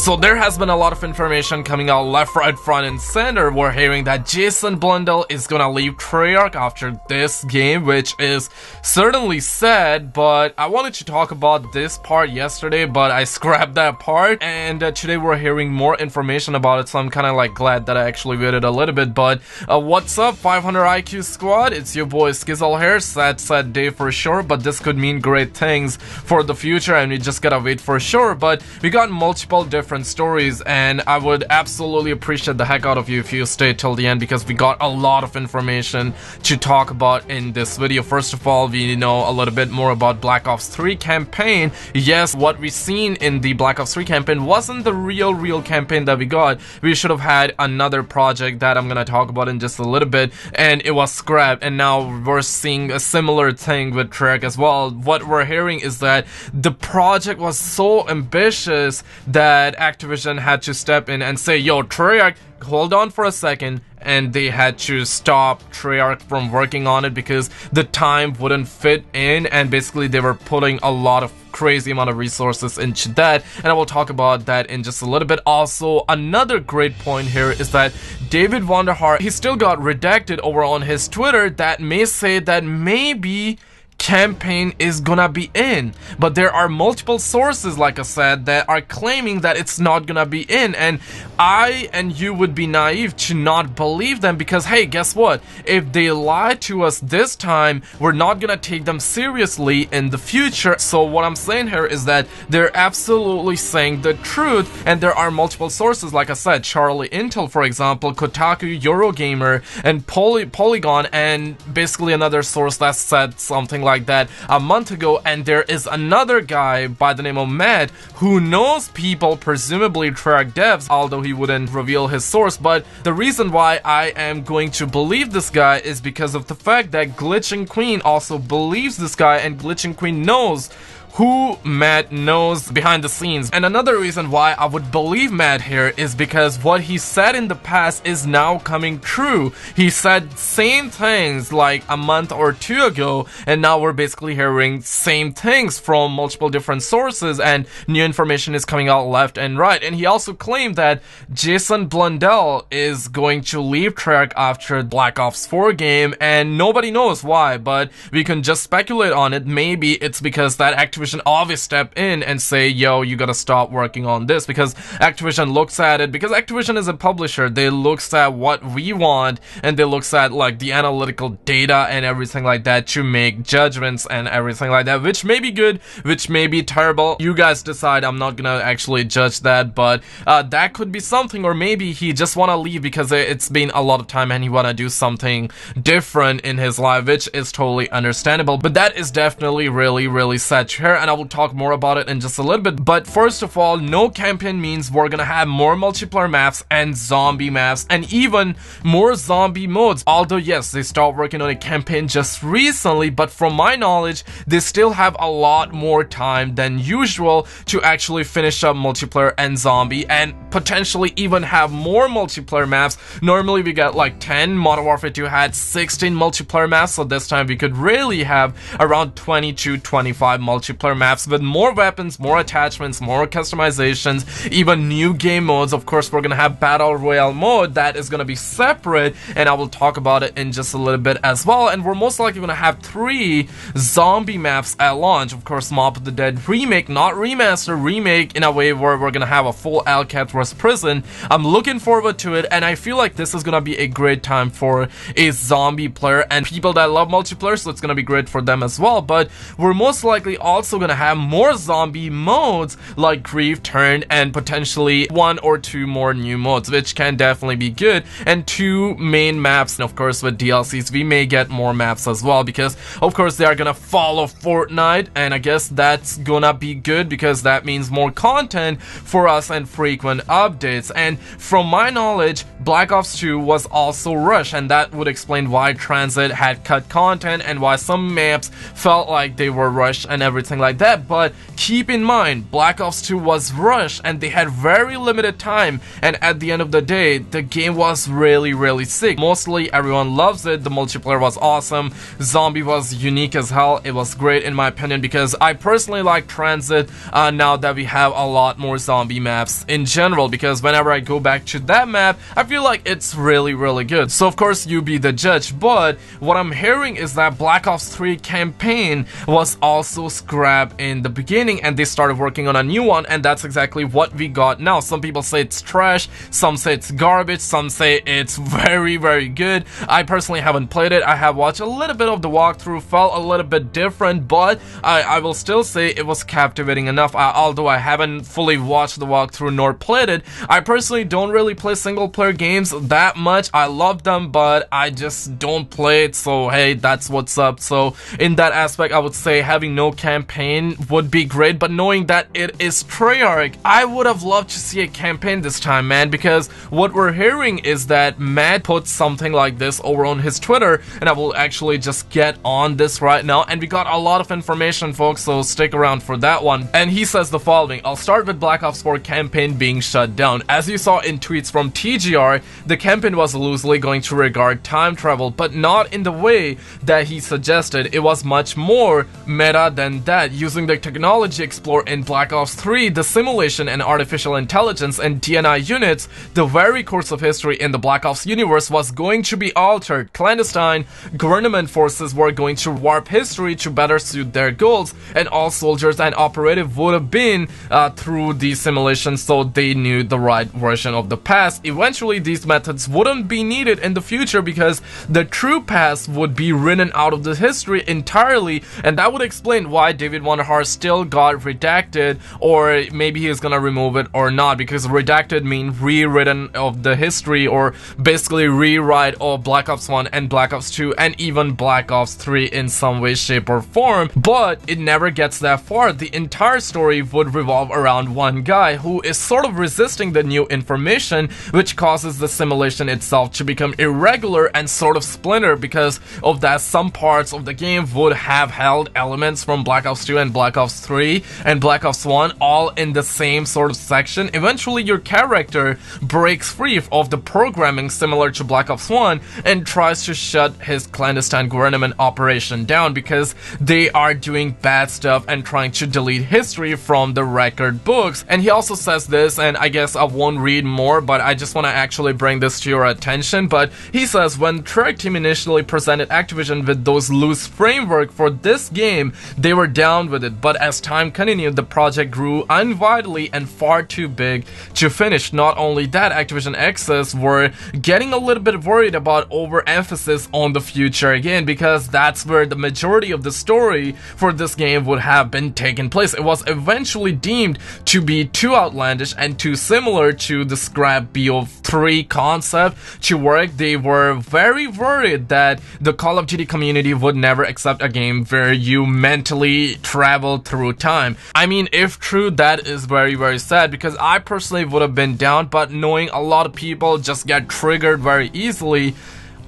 So there has been a lot of information coming out left, right, front, and center. We're hearing that Jason Blundell is gonna leave Treyarch after this game, which is certainly sad, but I wanted to talk about this part yesterday, but I scrapped that part, and today we're hearing more information about it, so I'm kind of like glad that I actually waited a little bit. But what's up, 500 IQ squad? It's your boy Skizzle here. Sad day for sure, but this could mean great things for the future, and we just gotta wait for sure. But we got multiple different stories, and I would absolutely appreciate the heck out of you if you stay till the end, because we got a lot of information to talk about in this video. First of all, we know a little bit more about Black Ops 3 campaign. Yes, what we seen in the Black Ops 3 campaign wasn't the real campaign that we got. We should have had another project that I'm gonna talk about in just a little bit, and it was scrapped, and now we're seeing a similar thing with Treyarch as well. What we're hearing is that the project was so ambitious that Activision had to step in and say, yo, Treyarch, hold on for a second, and they had to stop Treyarch from working on it because the time wouldn't fit in, and basically they were putting a lot of crazy amount of resources into that, and I will talk about that in just a little bit. Also, another great point here is that David Vonderhaar, he still got redacted over on his Twitter that may say that maybe campaign is gonna be in, but there are multiple sources, like I said, that are claiming that it's not gonna be in, and I and you would be naive to not believe them, because hey, guess what, if they lie to us this time, we're not gonna take them seriously in the future. So what I'm saying here is that they're absolutely saying the truth, and there are multiple sources, like I said, CharlieINTEL, for example, Kotaku, Eurogamer, and Polygon, and basically another source that said something like that a month ago. And there is another guy by the name of Matt who knows people, presumably Treyarch devs, although he wouldn't reveal his source. But the reason why I am going to believe this guy is because of the fact that Glitching Queen also believes this guy, and Glitching Queen knows who Matt knows behind the scenes. And another reason why I would believe Matt here is because what he said in the past is now coming true. He said same things like a month or two ago, and now we're basically hearing same things from multiple different sources, and new information is coming out left and right. And he also claimed that Jason Blundell is going to leave Treyarch after Black Ops 4 game, and nobody knows why, but we can just speculate on it. Maybe it's because that Activision obviously step in and say, yo, you gotta stop working on this, because Activision looks at it, because Activision is a publisher, they looks at what we want, and they looks at like the analytical data and everything like that to make judgments and everything like that, which may be good, which may be terrible. You guys decide. I'm not gonna actually judge that, but that could be something. Or maybe he just wanna leave because it's been a lot of time and he wanna do something different in his life, which is totally understandable. But that is definitely really sad to hear, and I will talk more about it in just a little bit. But first of all, no campaign means we're gonna have more multiplayer maps and zombie maps, and even more zombie modes. Although yes, they stopped working on a campaign just recently, but from my knowledge, they still have a lot more time than usual to actually finish up multiplayer and zombie, and potentially even have more multiplayer maps. Normally we got like 10, Modern Warfare 2 had 16 multiplayer maps, so this time we could really have around 20 to 25 multiplayer maps with more weapons, more attachments, more customizations, even new game modes. Of course, we're gonna have Battle Royale mode that is gonna be separate, and I will talk about it in just a little bit as well. And we're most likely gonna have 3 zombie maps at launch. Of course, Mob of the Dead remake, not remaster, remake in a way where we're gonna have a full Alcatraz prison. I'm looking forward to it, and I feel like this is gonna be a great time for a zombie player and people that love multiplayer, so it's gonna be great for them as well. But we're most likely also gonna have more zombie modes like Grief, Turn, and potentially 1 or 2 more new modes, which can definitely be good, and 2 main maps. And of course, with DLCs we may get more maps as well, because of course they are gonna follow Fortnite, and I guess that's gonna be good because that means more content for us and frequent updates. And from my knowledge, Black Ops 2 was also rushed, and that would explain why Transit had cut content and why some maps felt like they were rushed and everything like that. But keep in mind, Black Ops 2 was rushed and they had very limited time, and at the end of the day, the game was really sick. Mostly everyone loves it. The multiplayer was awesome. Zombie was unique as hell. It was great in my opinion, because I personally like Transit now that we have a lot more zombie maps in general, because whenever I go back to that map, I feel like it's really good. So of course you be the judge. But what I'm hearing is that Black Ops 3 campaign was also scrapped in the beginning and they started working on a new one, and that's exactly what we got now. Some people say it's trash, some say it's garbage, some say it's very good. I personally haven't played it. I have watched a little bit of the walkthrough, felt a little bit different, but I will still say it was captivating enough. Although I haven't fully watched the walkthrough nor played it, I personally don't really play single player games that much. I love them, but I just don't play it, so hey, that's what's up. So in that aspect, I would say having no campaign would be great, but knowing that it is Treyarch, I would have loved to see a campaign this time, man, because what we're hearing is that Matt put something like this over on his Twitter, and I will actually just get on this right now, and we got a lot of information, folks, so stick around for that one. And he says the following: I'll start with Black Ops 4 campaign being shut down. As you saw in tweets from TGR, the campaign was loosely going to regard time travel, but not in the way that he suggested. It was much more meta than that, using the technology explored in Black Ops 3, the simulation and artificial intelligence and DNI units. The very course of history in the Black Ops universe was going to be altered. Clandestine government forces were going to warp history to better suit their goals, and all soldiers and operative would have been through these simulations, so they knew the right version of the past. Eventually these methods wouldn't be needed in the future because the true past would be written out of the history entirely, and that would explain why David Wonderhart still got redacted, or maybe he's gonna remove it or not, because redacted means rewritten of the history, or basically rewrite of Black Ops 1 and Black Ops 2 and even Black Ops 3 in some way, shape or form. But it never gets that far. The entire story would revolve around one guy who is sort of resisting the new information, which causes the simulation itself to become irregular and sort of splinter. Because of that, some parts of the game would have held elements from Black Ops 2 and Black Ops 3 and Black Ops 1 all in the same sort of section. Eventually your character breaks free of the programming similar to Black Ops 1 and tries to shut his clandestine government operation down because they are doing bad stuff and trying to delete history from the record books. And he also says this, and I guess I won't read more, but I just want to actually bring this to your attention. But he says, when Treyarch team initially presented Activision with those loose framework for this game, they were down with it, but as time continued, the project grew unvitally and far too big to finish. Not only that, Activision execs were getting a little bit worried about overemphasis on the future again, because that's where the majority of the story for this game would have been taken place. It was eventually deemed to be too outlandish and too similar to the scrap BO3 concept to work. They were very worried that the Call of Duty community would never accept a game where you mentally travel through time. I mean, if true, that is very sad, because I personally would have been down, but knowing a lot of people just get triggered very easily,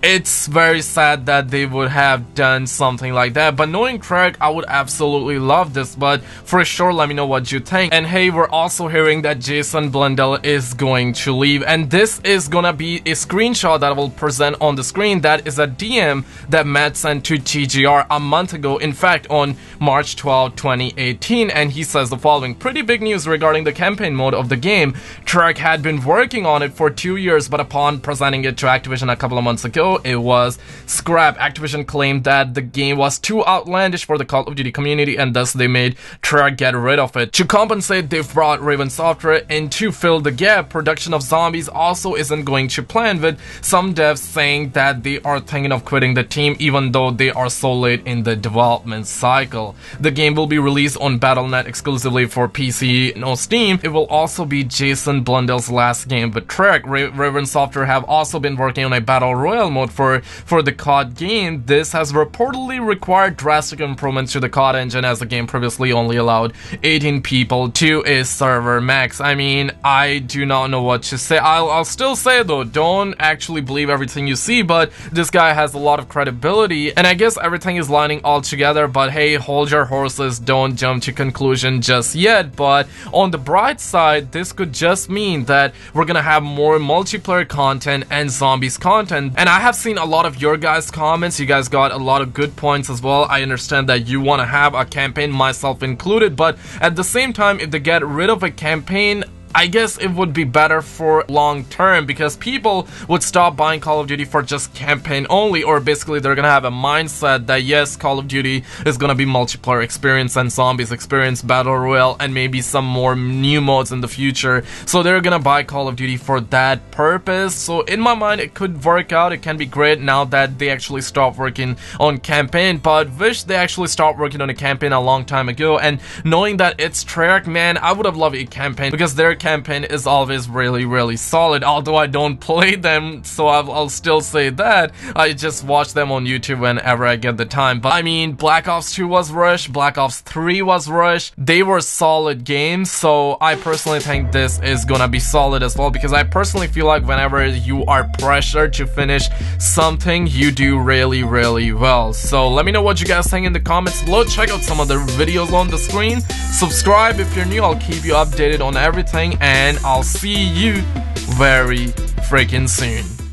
it's very sad that they would have done something like that. But knowing Treyarch, I would absolutely love this. But for sure, let me know what you think. And hey, we're also hearing that Jason Blundell is going to leave, and this is gonna be a screenshot that I will present on the screen. That is a DM that Matt sent to TGR a month ago, in fact on March 12, 2018, and he says the following: pretty big news regarding the campaign mode of the game. Treyarch had been working on it for 2 years, but upon presenting it to Activision a couple of months ago, it was scrapped. Activision claimed that the game was too outlandish for the Call of Duty community, and thus they made Treyarch get rid of it. To compensate, they've brought Raven Software in to fill the gap. Production of Zombies also isn't going to plan, with some devs saying that they are thinking of quitting the team even though they are so late in the development cycle. The game will be released on Battle.net exclusively for PC, no Steam. It will also be Jason Blundell's last game with Treyarch. Raven Software have also been working on a Battle Royale mode for the COD game. This has reportedly required drastic improvements to the COD engine, as the game previously only allowed 18 people to a server max. I mean, I do not know what to say. I'll still say though, don't actually believe everything you see, but this guy has a lot of credibility, and I guess everything is lining all together. But hey, hold your horses, don't jump to conclusion just yet. But on the bright side, this could just mean that we're gonna have more multiplayer content and zombies content. And I have seen a lot of your guys' comments. You guys got a lot of good points as well. I understand that you want to have a campaign, myself included, but at the same time, if they get rid of a campaign, I guess it would be better for long term, because people would stop buying Call of Duty for just campaign only, or basically they're gonna have a mindset that yes, Call of Duty is gonna be multiplayer experience and zombies experience, Battle Royale, and maybe some more new modes in the future. So they're gonna buy Call of Duty for that purpose. So in my mind, it could work out. It can be great now that they actually stopped working on campaign, but wish they actually stopped working on a campaign a long time ago. And knowing that it's Treyarch, man, I would have loved a campaign, because their campaign is always really solid. Although I don't play them, so I'll still say that I just watch them on YouTube whenever I get the time. But I mean, Black Ops 2 was rushed, Black Ops 3 was rushed. They were solid games, so I personally think this is gonna be solid as well, because I personally feel like whenever you are pressured to finish something, you do really well. So let me know what you guys think in the comments below. Check out some of the videos on the screen, subscribe if you're new. I'll keep you updated on everything, and I'll see you very freaking soon.